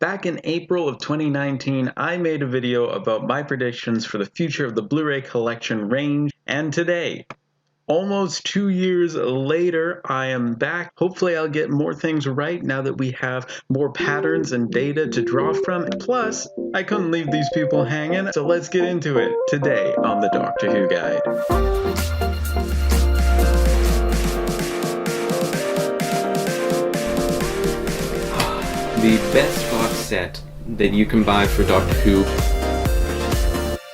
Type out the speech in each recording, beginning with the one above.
Back in April of 2019, I made a video about my predictions for the future of the Blu-ray collection range, and today, almost 2 years later, I am back. Hopefully I'll get more things right now that we have more patterns and data to draw from. Plus, I couldn't leave these people hanging, so let's get into it today on the Doctor Who Guide. The best box set that you can buy for Doctor Who.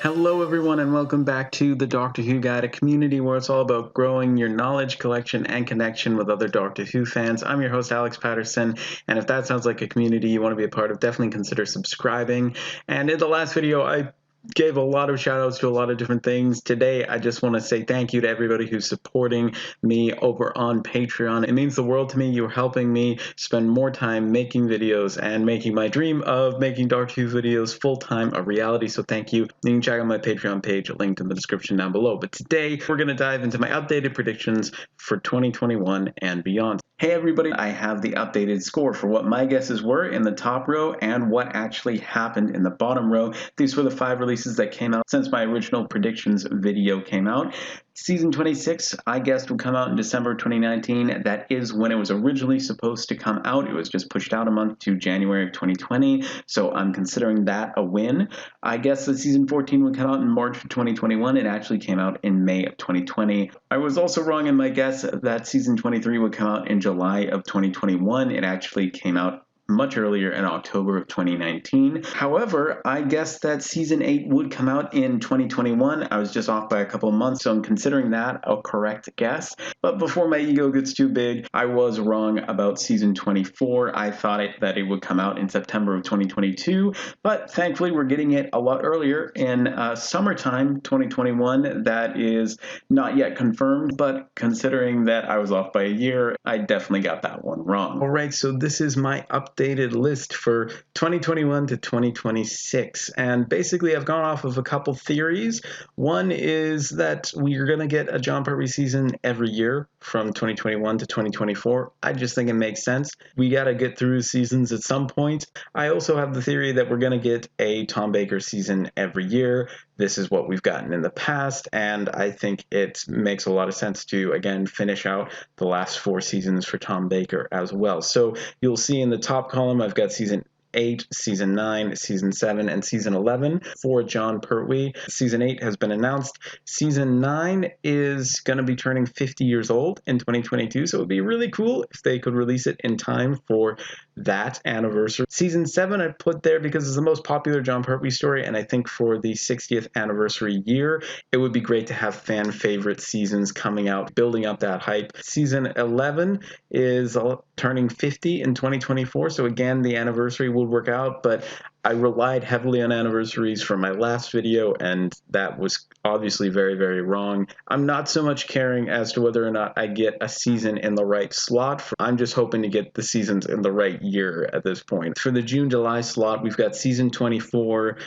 Hello everyone and welcome back to the Doctor Who Guide, a community where it's all about growing your knowledge collection and connection with other Doctor Who fans. I'm your host Alex Patterson, and if that sounds like a community you want to be a part of, definitely consider subscribing. And in the last video I gave a lot of shout outs to a lot of different things. Today I just want to say thank you to everybody who's supporting me over on Patreon. It means the world to me. You're helping me spend more time making videos and making my dream of making Doctor Who videos full-time a reality, so thank you. You can check out my Patreon page linked in the description down below. But today we're going to dive into my updated predictions for 2021 and beyond. Hey everybody, I have the updated score for what my guesses were in the top row and what actually happened in the bottom row. These were the 5 releases that came out since my original predictions video came out. Season 26, I guessed, would come out in December 2019. That is when it was originally supposed to come out. It was just pushed out a month to January of 2020, so I'm considering that a win. I guess that Season 14 would come out in March of 2021. It actually came out in May of 2020. I was also wrong in my guess that Season 23 would come out in July of 2021. It actually came out much earlier in October of 2019. However, I guessed that Season 8 would come out in 2021. I was just off by a couple of months, so I'm considering that a correct guess. But before my ego gets too big, I was wrong about Season 24. I thought that it would come out in September of 2022, but thankfully we're getting it a lot earlier in summertime 2021. That is not yet confirmed, but considering that I was off by a year, I definitely got that one wrong. All right, so this is my updated list for 2021 to 2026, and basically I've gone off of a couple theories. One is that we're going to get a John Pertwee season every year from 2021 to 2024. I just think it makes sense. We got to get through seasons at some point. I also have the theory that we're going to get a Tom Baker season every year. This is what we've gotten in the past, and I think it makes a lot of sense to, again, finish out the last 4 seasons for Tom Baker as well. So you'll see in the top column, I've got Season 8, Season 9, Season 7, and Season 11 for John Pertwee. Season 8 has been announced. Season 9 is going to be turning 50 years old in 2022, so it would be really cool if they could release it in time for that anniversary. Season 7 I put there because it's the most popular John Pertwee story, and I think for the 60th anniversary year, it would be great to have fan favorite seasons coming out, building up that hype. Season 11 is turning 50 in 2024, so again, the anniversary would work out, but I relied heavily on anniversaries for my last video, and that was obviously very, very wrong. I'm not so much caring as to whether or not I get a season in the right slot. I'm just hoping to get the seasons in the right year at this point. For the June-July slot, we've got Season 24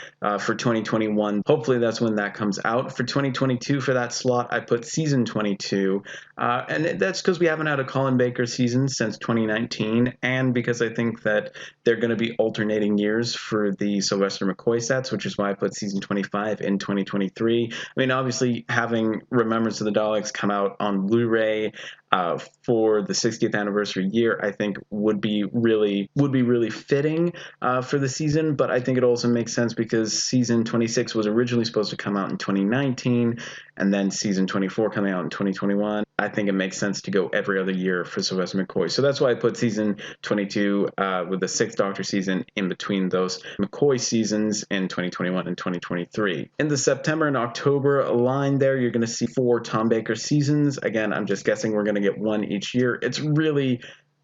for 2021. Hopefully that's when that comes out. For 2022, for that slot, I put Season 22, and that's because we haven't had a Colin Baker season since 2019, and because I think that they're going to be alternating years for the Sylvester McCoy sets, which is why I put Season 25 in 2023. I mean, obviously, having Remembrance of the Daleks come out on Blu-ray for the 60th anniversary year, I think would be really fitting for the season. But I think it also makes sense because Season 26 was originally supposed to come out in 2019, and then Season 24 coming out in 2021. I think it makes sense to go every other year for Sylvester McCoy. So that's why I put Season 22 with the 6th Doctor season in between those McCoy seasons in 2021 and 2023. In the September and October line there, you're going to see 4 Tom Baker seasons. Again, I'm just guessing we're going to get 1 each year.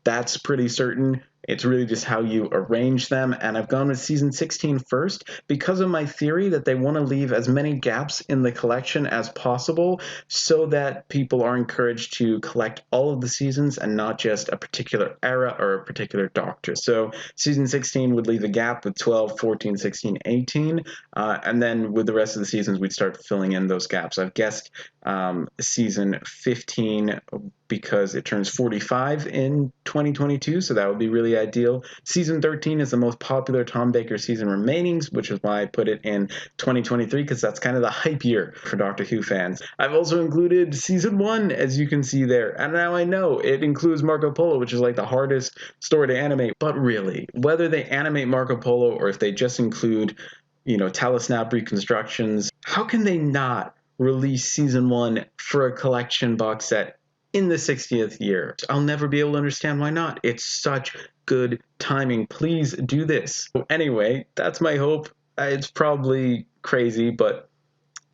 That's pretty certain. It's really just how you arrange them, and I've gone with Season 16 first because of my theory that they want to leave as many gaps in the collection as possible so that people are encouraged to collect all of the seasons and not just a particular era or a particular Doctor. So Season 16 would leave a gap with 12, 14, 16, 18, and then with the rest of the seasons we'd start filling in those gaps. I've guessed Season 15 because it turns 45 in 2022, so that would be really be ideal. Season 13 is the most popular Tom Baker season remaining, which is why I put it in 2023, because that's kind of the hype year for Doctor Who fans. I've also included season 1, as you can see there. And now I know it includes Marco Polo, which is like the hardest story to animate. But really, whether they animate Marco Polo or if they just include, telesnap reconstructions, how can they not release season 1 for a collection box set in the 60th year? I'll never be able to understand why not. It's such good timing. Please do this. Anyway, that's my hope. It's probably crazy, but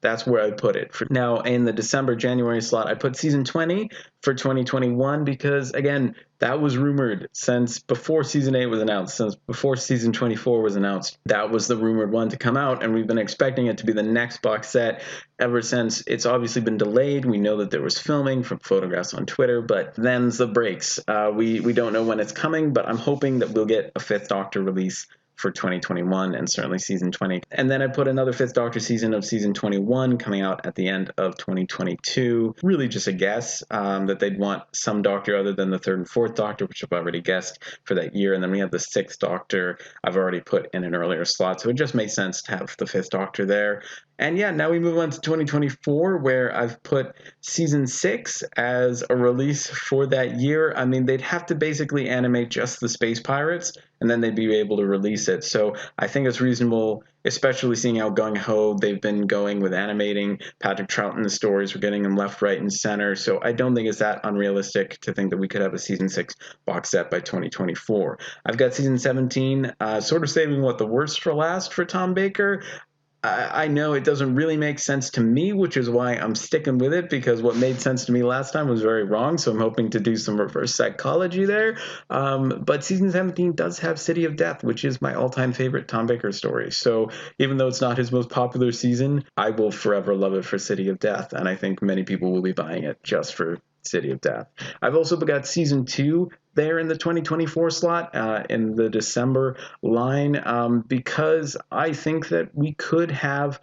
that's where I put it. For now, in the December-January slot, I put season 20 for 2021 because, again, that was rumored since before season 8 was announced, since before season 24 was announced. That was the rumored one to come out, and we've been expecting it to be the next box set ever since. It's obviously been delayed. We know that there was filming from photographs on Twitter, but them's the breaks. We don't know when it's coming, but I'm hoping that we'll get a Fifth Doctor release for 2021 and certainly season 20. And then I put another Fifth Doctor season of season 21 coming out at the end of 2022. Really just a guess that they'd want some Doctor other than the Third and Fourth Doctor, which I've already guessed for that year. And then we have the Sixth Doctor I've already put in an earlier slot. So it just makes sense to have the Fifth Doctor there. And yeah, now we move on to 2024, where I've put season 6 as a release for that year. I mean, they'd have to basically animate just the Space Pirates, and then they'd be able to release it. So I think it's reasonable, especially seeing how gung-ho they've been going with animating Patrick Troughton stories. We're getting them left, right, and center. So I don't think it's that unrealistic to think that we could have a season 6 box set by 2024. I've got season 17, sort of saving what the worst for last for Tom Baker. I know it doesn't really make sense to me, which is why I'm sticking with it, because what made sense to me last time was very wrong, so I'm hoping to do some reverse psychology there. But season 17 does have City of Death, which is my all-time favorite Tom Baker story. So even though it's not his most popular season, I will forever love it for City of Death, and I think many people will be buying it just for City of Death. I've also got season 2 there in the 2024 slot in the December line because I think that we could have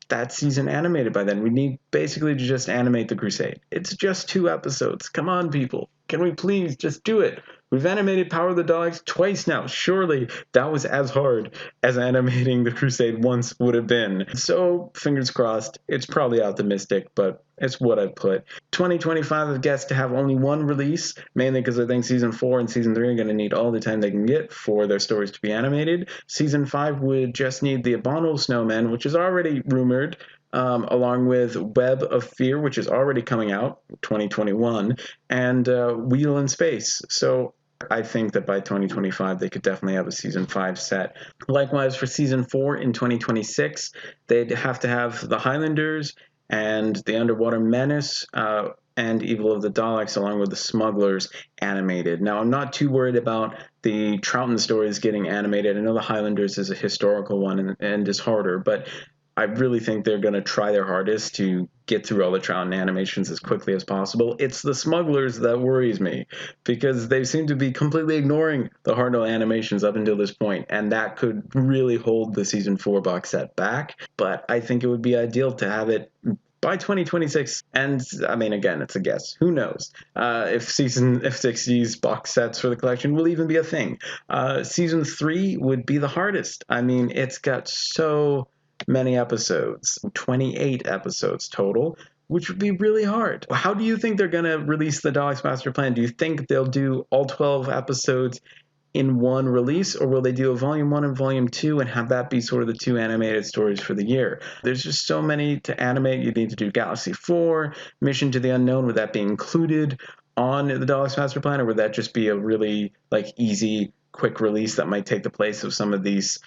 that season animated by then. We need basically to just animate the Crusade. It's just 2 episodes. Come on, people. Can we please just do it? We've animated Power of the Dogs twice now. Surely that was as hard as animating the Crusade once would have been. So fingers crossed. It's probably optimistic, but it's what I put. 2025 I've guessed to have only one release, mainly because I think season 4 and season 3 are going to need all the time they can get for their stories to be animated. Season 5 would just need The Abominable Snowman, which is already rumored, along with Web of Fear, which is already coming out 2021, and Wheel in Space. So I think that by 2025 they could definitely have a season 5 set. Likewise for season 4 in 2026, they'd have to have The Highlanders and The Underwater Menace and Evil of the Daleks, along with The Smugglers, animated. Now, I'm not too worried about the Troughton stories getting animated. I know The Highlanders is a historical one and is harder, but I really think they're going to try their hardest to get through all the Troughton animations as quickly as possible. It's the Smugglers that worries me, because they seem to be completely ignoring the Hartnell animations up until this point, and that could really hold the season 4 box set back. But I think it would be ideal to have it by 2026, and I mean, again, it's a guess. Who knows if 60's box sets for the collection will even be a thing. Season 3 would be the hardest. I mean, it's got so many episodes, 28 episodes total, which would be really hard. How do you think they're going to release the Daleks Master Plan? Do you think they'll do all 12 episodes in one release, or will they do a volume 1 and volume 2 and have that be sort of the 2 animated stories for the year? There's just so many to animate. You need to do Galaxy 4, Mission to the Unknown. Would that be included on the Daleks Master Plan, or would that just be a really easy, quick release that might take the place of some of these,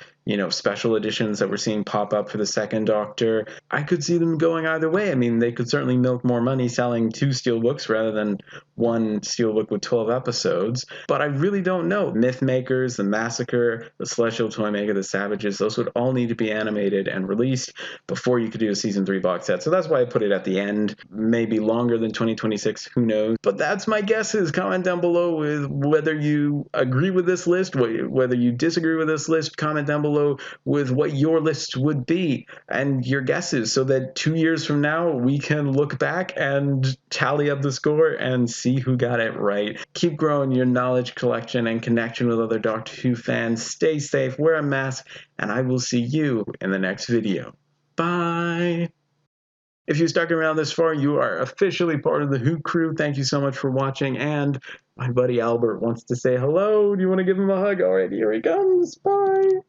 special editions that we're seeing pop up for the Second Doctor? I could see them going either way. I mean, they could certainly milk more money selling 2 steelbooks rather than 1 steelbook with 12 episodes, but I really don't know. Mythmakers, The Massacre, The Celestial Toymaker, The Savages, those would all need to be animated and released before you could do a season 3 box set. So that's why I put it at the end. Maybe longer than 2026, who knows? But that's my guesses. Comment down below with whether you agree with this list, whether you disagree with this list. Comment down below below with what your list would be and your guesses, so that 2 years from now we can look back and tally up the score and see who got it right. Keep growing your knowledge collection and connection with other Doctor Who fans. Stay safe, wear a mask, and I will see you in the next video. Bye! If you stuck around this far, you are officially part of the Who crew. Thank you so much for watching, and my buddy Albert wants to say hello. Do you want to give him a hug? All right, here he comes. Bye!